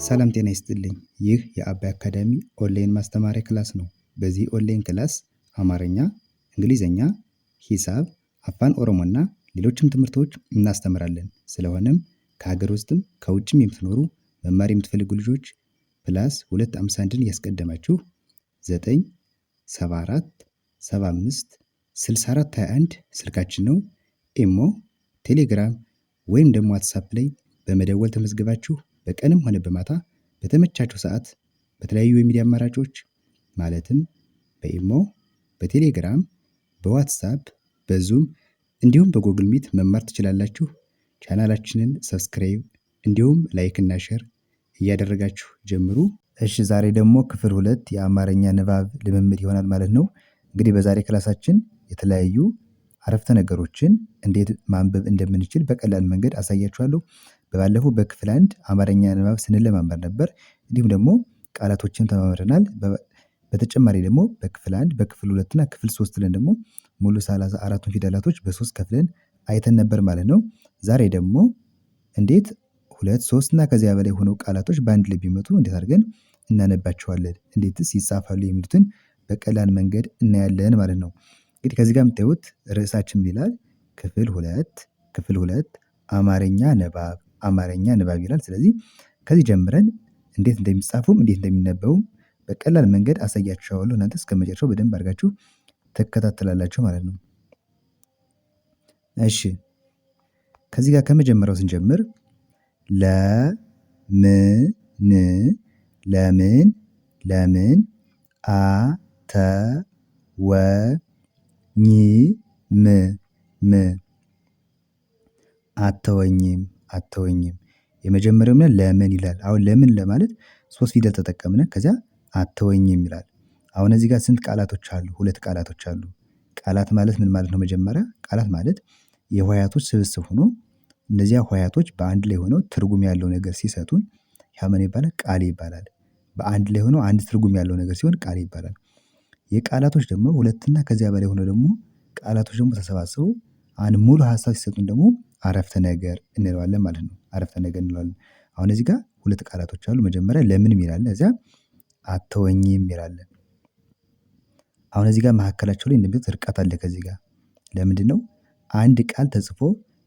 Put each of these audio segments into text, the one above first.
ሰላም ጤና ይስጥልኝ። ይህ የአባይ አካዳሚ ኦንላይን ማስተማሪያ ክላስ ነው። በዚህ ኦንላይን ክላስ አማርኛ፣ እንግሊዝኛ፣ ሂሳብ፣ አፋን ኦሮሞና ሌሎችም ትምህርቶች እናስተምራለን። ስለሆነም ከሀገር ውስጥም ከውጭም የምትኖሩ መማር የምትፈልጉ ልጆች +251ን እያስቀደማችሁ 974 75 64 21 ስልካችን ነው። ኢሞ፣ ቴሌግራም ወይም ደግሞ ዋትሳፕ ላይ በመደወል ተመዝግባችሁ በቀንም ሆነ በማታ በተመቻችሁ ሰዓት በተለያዩ የሚዲያ አማራጮች ማለትም በኢሞ፣ በቴሌግራም፣ በዋትሳፕ፣ በዙም እንዲሁም በጎግል ሚት መማር ትችላላችሁ። ቻናላችንን ሰብስክራይብ እንዲሁም ላይክ እና ሼር እያደረጋችሁ ጀምሩ። እሺ ዛሬ ደግሞ ክፍል 2 የአማርኛ ንባብ ልምምድ ይሆናል ማለት ነው። እንግዲህ በዛሬ ክላሳችን የተለያዩ አረፍተ ነገሮችን እንዴት ማንበብ እንደምንችል በቀላል መንገድ አሳያችኋለሁ። በባለፈው በክፍል 1 አማርኛ ንባብ ስንለማመድ ነበር። እንዲሁም ደግሞ ቃላቶችን ተማምረናል። በተጨማሪ ደግሞ በክፍል 1 በክፍል 2 እና ክፍል 3 ላይ ደግሞ ሙሉ 34ቱን ፊደላቶች በ3 ከፍለን አይተን ነበር ማለት ነው። ዛሬ ደግሞ እንዴት 2 3 እና ከዚያ በላይ ሆነው ቃላቶች በአንድ ላይ ቢመጡ እንዴት አድርገን እናነባቸዋለን፣ እንዴትስ ይጻፋሉ የሚሉትን በቀላል መንገድ እናያለን ማለት ነው። እንግዲህ ከዚህ ጋር የምታዩት ርዕሳችን ምን ይላል? ክፍል 2 አማርኛ ንባብ ይላል። ስለዚህ ከዚህ ጀምረን እንዴት እንደሚጻፉም እንዴት እንደሚነበቡም በቀላል መንገድ አሳያችኋለሁ። እናንተ እስከመጨረሻው በደንብ አድርጋችሁ ትከታተላላችሁ ማለት ነው። እሺ ከዚህ ጋር ከመጀመሪያው ስንጀምር ለምን አተወኝም የመጀመሪያው ምን ለምን ይላል። አሁን ለምን ለማለት 3 ፊደል ተጠቀምነ። ከዚያ አተወኝም ይላል። አሁን እዚህ ጋር ስንት ቃላቶች አሉ? 2 ቃላቶች አሉ። ቃላት ማለት ምን ማለት ነው? መጀመሪያ ቃላት ማለት የሆሄያቶች ስብስብ ሆኖ እነዚያ ሆሄያቶች በአንድ ላይ ሆነው ትርጉም ያለው ነገር ሲሰጡን ያ ምን ይባላል? ቃል ይባላል። በአንድ ላይ ሆነው አንድ ትርጉም ያለው ነገር ሲሆን ቃል ይባላል። የቃላቶች ደግሞ 2 እና ከዚያ በላይ ሆነው ደግሞ ቃላቶች ደግሞ ተሰባስበው አንድ ሙሉ ሀሳብ ሲሰጡን ደግሞ አረፍተ ነገር እንለዋለን ማለት ነው። አረፍተ ነገር እንለዋለን። አሁን እዚህ ጋር 2 ቃላቶች አሉ። መጀመሪያ ለምን የሚል አለ፣ እዚያ አተወኝም የሚል አለ። አሁን እዚህ ጋር መካከላቸው ላይ እንደምታዩት ርቀት አለ። ከዚህ ጋር ለምንድነው? አንድ ቃል ተጽፎ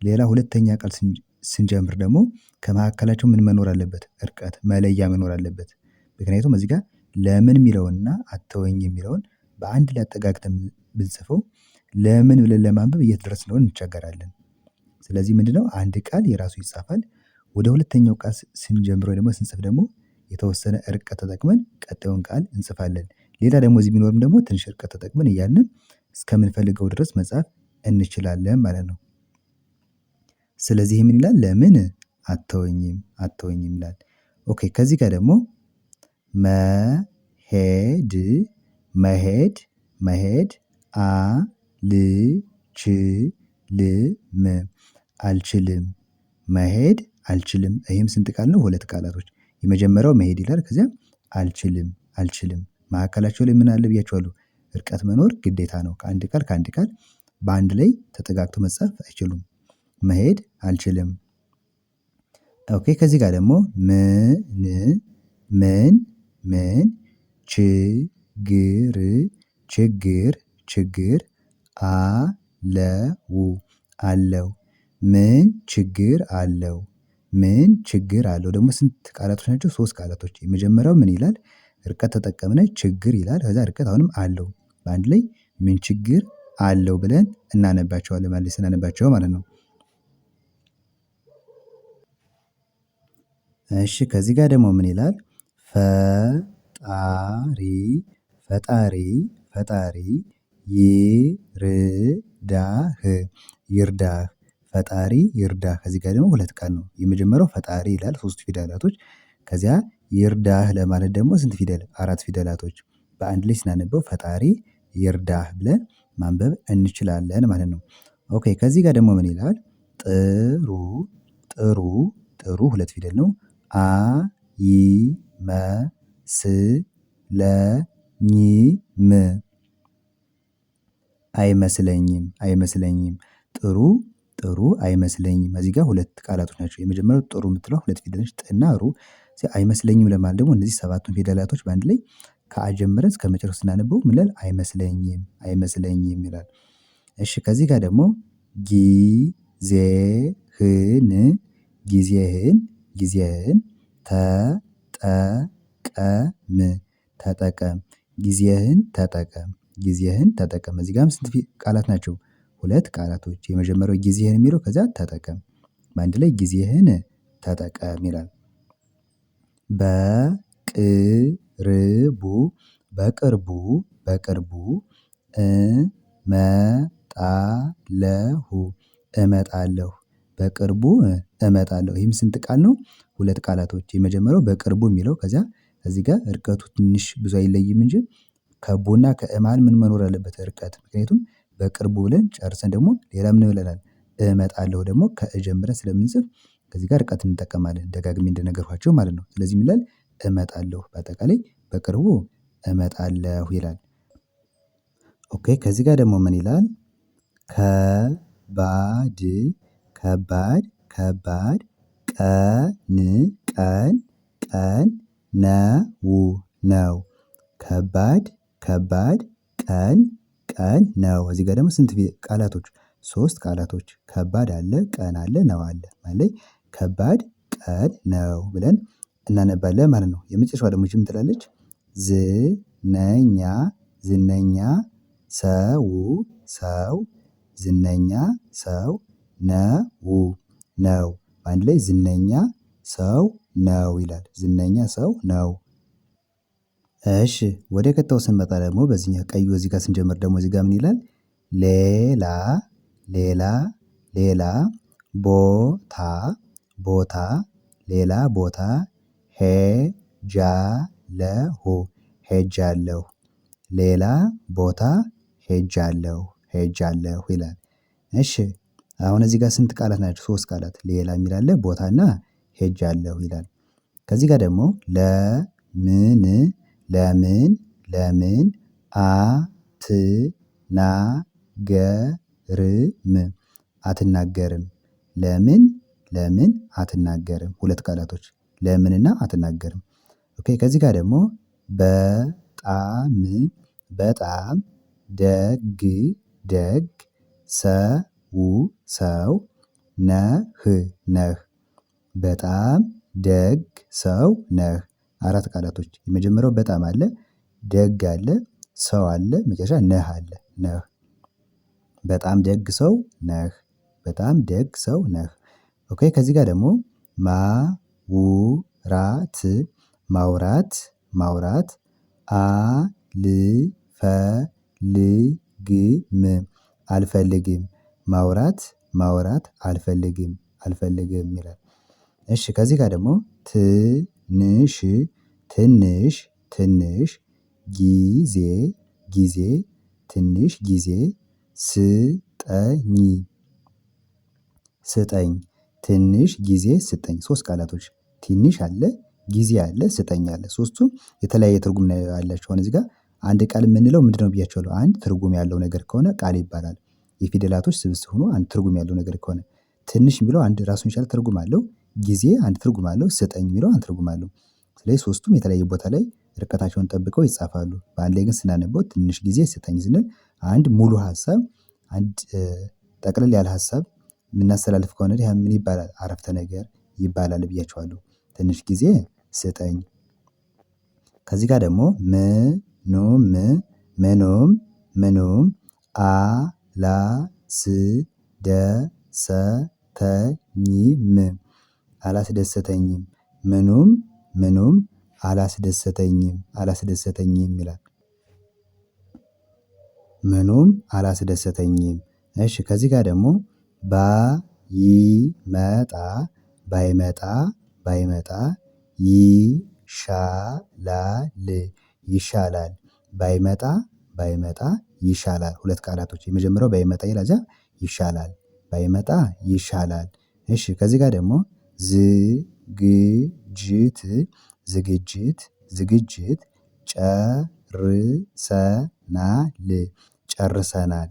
ሌላ ሁለተኛ ቃል ስንጀምር ደግሞ ከመካከላቸው ምን መኖር አለበት? ርቀት መለያ መኖር አለበት። ምክንያቱም እዚህ ጋር ለምን የሚለውንና አተወኝ የሚለውን በአንድ ላይ አጠጋግተን ብንጽፈው ለምን ብለን ለማንበብ እየተደረስን ነው እንቸገራለን። ስለዚህ ምንድነው? አንድ ቃል የራሱ ይጻፋል። ወደ ሁለተኛው ቃል ስንጀምር ወይ ደግሞ ስንጽፍ ደግሞ የተወሰነ ርቀት ተጠቅመን ቀጣዩን ቃል እንጽፋለን። ሌላ ደግሞ እዚህ ቢኖርም ደግሞ ትንሽ ርቀት ተጠቅመን እያልን እስከምንፈልገው ድረስ መጻፍ እንችላለን ማለት ነው። ስለዚህ ምን ይላል? ለምን አተወኝም ይላል። ኦኬ ከዚህ ጋር ደግሞ መሄድ አልችልም። መሄድ አልችልም። ይሄም ስንት ቃል ነው? 2 ቃላቶች። የመጀመሪያው መሄድ ይላል። ከዚያ አልችልም። መካከላቸው ላይ ምን አለ ብያችኋለሁ? ርቀት መኖር ግዴታ ነው። ከአንድ ቃል በአንድ ላይ ተጠጋግቶ መጻፍ አይችሉም። መሄድ አልችልም። ኦኬ ከዚህ ጋር ደግሞ ምን ችግር አለው። ምን ችግር አለው ደግሞ ስንት ቃላቶች ናቸው? 3 ቃላቶች። የመጀመሪያው ምን ይላል? ርቀት ተጠቀምነ። ችግር ይላል። ከዛ ርቀት አሁንም አለው። በአንድ ላይ ምን ችግር አለው ብለን እናነባቸዋለን ማለት ስናነባቸው ማለት ነው። እሺ ከዚህ ጋር ደግሞ ምን ይላል? ፈጣሪ ይርዳህ። ፈጣሪ ይርዳህ። ከዚህ ጋር ደግሞ 2 ቃል ነው። የመጀመሪያው ፈጣሪ ይላል 3 ፊደላቶች። ከዚያ ይርዳህ ለማለት ደግሞ ስንት ፊደል? 4 ፊደላቶች። በአንድ ላይ ስናነበው ፈጣሪ ይርዳህ ብለን ማንበብ እንችላለን ማለት ነው። ኦኬ ከዚህ ጋር ደግሞ ምን ይላል? ጥሩ 2 ፊደል ነው። አይመስለኝም። ጥሩ አይመስለኝም። እዚህ ጋር 2 ቃላቶች ናቸው። የመጀመሪያው ጥሩ የምትለው 2 ፊደል ነች። ጥና ሩ አይመስለኝም ለማለት ደግሞ እነዚህ ሰባቱን ፊደላቶች በአንድ ላይ ከአ ጀምረን እስከመጨረሻው ስናነበው ምን ይላል? አይመስለኝም አይመስለኝም ይላል። እሺ ከዚህ ጋር ደግሞ ጊዜህን ጊዜህን ጊዜህን ተጠቀም ተጠቀም ጊዜህን ተጠቀም ጊዜህን ተጠቀም እዚህ ጋርም ስንት ቃላት ናቸው? ሁለት ቃላቶች የመጀመሪያው ጊዜህን የሚለው ከዛ ተጠቀም በአንድ ላይ ጊዜህን ተጠቀም ይላል። በቅርቡ በቅርቡ በቅርቡ እመጣለሁ እመጣለሁ በቅርቡ እመጣለሁ ይህም ስንት ቃል ነው? ሁለት ቃላቶች የመጀመሪያው በቅርቡ የሚለው ከዛ እዚህ ጋር ርቀቱ ትንሽ ብዙ አይለይም እንጂ ከቦና ከእ መሃል ምን መኖር አለበት ርቀት ምክንያቱም በቅርቡ ብለን ጨርሰን ደግሞ ሌላ ምን ብለናል? እመጣለሁ ደግሞ ከእ ጀምረን ስለምንጽፍ ከዚህ ጋር ርቀት እንጠቀማለን ደጋግሜ እንደነገርኳችሁ ማለት ነው። ስለዚህ ምን ይላል? እመጣለሁ በአጠቃላይ በቅርቡ እመጣለሁ ይላል። ኦኬ ከዚህ ጋር ደግሞ ምን ይላል? ከባድ ከባድ ከባድ ቀን ቀን ቀን ነው ከባድ ከባድ ቀን ቀን ነው እዚህ ጋር ደግሞ ስንት ቃላቶች? ሶስት ቃላቶች ከባድ አለ ቀን አለ ነው አለ ማለት ከባድ ቀን ነው ብለን እናነባለን ማለት ነው። የመጨረሻዋ ደግሞ ይቺ ምን ትላለች? ዝነኛ ዝነኛ ሰው ሰው ዝነኛ ሰው ነው በአንድ ላይ ዝነኛ ሰው ነው ይላል ዝነኛ ሰው ነው። እሺ ወደ ቀጣዩ ስንመጣ ደግሞ በዚህኛው ቀዩ እዚህ ጋር ስንጀምር ደግሞ እዚህ ጋር ምን ይላል? ሌላ ሌላ ሌላ ቦታ ቦታ ሌላ ቦታ ሄጃለሁ ሄጃለሁ ሌላ ቦታ ሄጃለሁ ሄጃለሁ ይላል። እሺ አሁን እዚህ ጋር ስንት ቃላት ናቸው? ሶስት ቃላት ሌላ የሚል አለ ቦታና ሄጃለሁ ይላል። ከዚህ ጋር ደግሞ ለምን ለምን ለምን አትናገርም አትናገርም ለምን ለምን አትናገርም ሁለት ቃላቶች ለምንና አትናገርም። ኦኬ ከዚህ ጋር ደግሞ በጣም በጣም ደግ ደግ ሰው ነህ በጣም ደግ ሰው ነህ አራት ቃላቶች የመጀመሪያው በጣም አለ ደግ አለ ሰው አለ መጨረሻ ነህ አለ ነህ በጣም ደግ ሰው ነህ በጣም ደግ ሰው ነህ። ኦኬ ከዚህ ጋር ደግሞ ማውራት ማውራት ማውራት አልፈልግም አልፈልግም ማውራት ማውራት አልፈልግም አልፈልግም ይላል። እሺ ከዚህ ጋር ደግሞ ትንሽ ትንሽ ትንሽ ጊዜ ጊዜ ትንሽ ጊዜ ስጠኝ ስጠኝ ትንሽ ጊዜ ስጠኝ ሶስት ቃላቶች ትንሽ አለ ጊዜ አለ ስጠኝ አለ ሶስቱም የተለያየ ትርጉም ነው ያላቸው አሁን እዚህ ጋር አንድ ቃል የምንለው ምንድነው ብያችኋለሁ አንድ ትርጉም ያለው ነገር ከሆነ ቃል ይባላል። የፊደላቶች ስብስብ ሆኖ አንድ ትርጉም ያለው ነገር ከሆነ ትንሽ የሚለው አንድ ራሱን የቻለ ትርጉም አለው ጊዜ አንድ ትርጉም አለው ስጠኝ የሚለው አንድ ትርጉም አለው። ስለዚህ ሶስቱም የተለያየ ቦታ ላይ ርቀታቸውን ጠብቀው ይጻፋሉ በአንድ ላይ ግን ስናነበው ትንሽ ጊዜ ስጠኝ ስንል አንድ ሙሉ ሀሳብ አንድ ጠቅለል ያለ ሀሳብ የምናስተላልፍ ከሆነ ይሄ ምን ይባላል? አረፍተ ነገር ይባላል ብያችኋለሁ። ትንሽ ጊዜ ስጠኝ። ከዚህ ጋር ደግሞ ምኑም አላስደሰተኝም ምኑም አላስደሰተኝም ይላል። ምኑም አላስደሰተኝም እሺ ከዚህ ጋር ደግሞ ባይመጣ ይሻላል ባይመጣ ይሻላል ሁለት ቃላቶች የመጀመሪያው ባይመጣ ይላል ከዛ ይሻላል ባይመጣ ይሻላል። እሺ ከዚህ ጋር ደግሞ ዝግጅት ጨርሰናል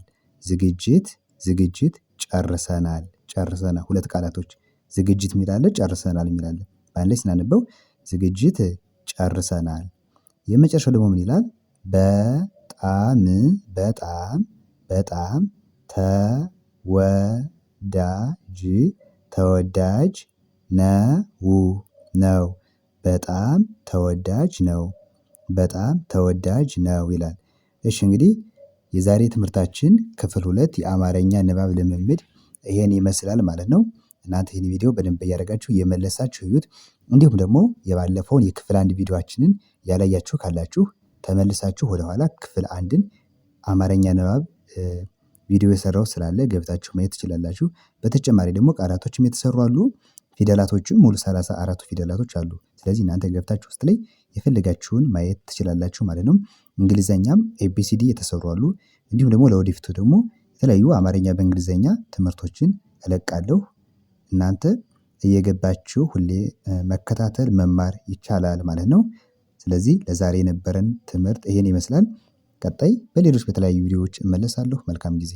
ዝግጅት ጨርሰናል ሁለት ቃላቶች ዝግጅት የሚል አለ ጨርሰናል የሚል አለ በአንድ ላይ ስናነበው ዝግጅት ጨርሰናል። የመጨረሻው ደግሞ ምን ይላል? በጣም በጣም በጣም ተወዳጅ ተወዳጅ ነው። በጣም ተወዳጅ ነው። በጣም ተወዳጅ ነው ይላል። እሺ እንግዲህ የዛሬ ትምህርታችን ክፍል 2 የአማርኛ ንባብ ልምምድ ይሄን ይመስላል ማለት ነው። እናንተ ይሄን ቪዲዮ በደንብ እያደረጋችሁ እየመለሳችሁ እዩት። እንዲሁም ደግሞ የባለፈውን የክፍል 1 ቪዲዮአችንን ያላያችሁ ካላችሁ ተመልሳችሁ ወደኋላ ክፍል 1ን አማርኛ ንባብ ቪዲዮ የሰራሁት ስላለ ገብታችሁ ማየት ትችላላችሁ። በተጨማሪ ደግሞ ቃላቶችም የተሰሩ አሉ። ፊደላቶችም ሙሉ 34ቱ ፊደላቶች አሉ። ስለዚህ እናንተ ገብታችሁ ውስጥ ላይ የፈለጋችሁን ማየት ትችላላችሁ ማለት ነው። እንግሊዘኛም ኤቢሲዲ የተሰሩ አሉ። እንዲሁም ደግሞ ለወደፊቱ ደግሞ የተለያዩ አማርኛ በእንግሊዘኛ ትምህርቶችን እለቃለሁ። እናንተ እየገባችሁ ሁሌ መከታተል መማር ይቻላል ማለት ነው። ስለዚህ ለዛሬ የነበረን ትምህርት ይሄን ይመስላል። ቀጣይ በሌሎች በተለያዩ ቪዲዮዎች እመለሳለሁ። መልካም ጊዜ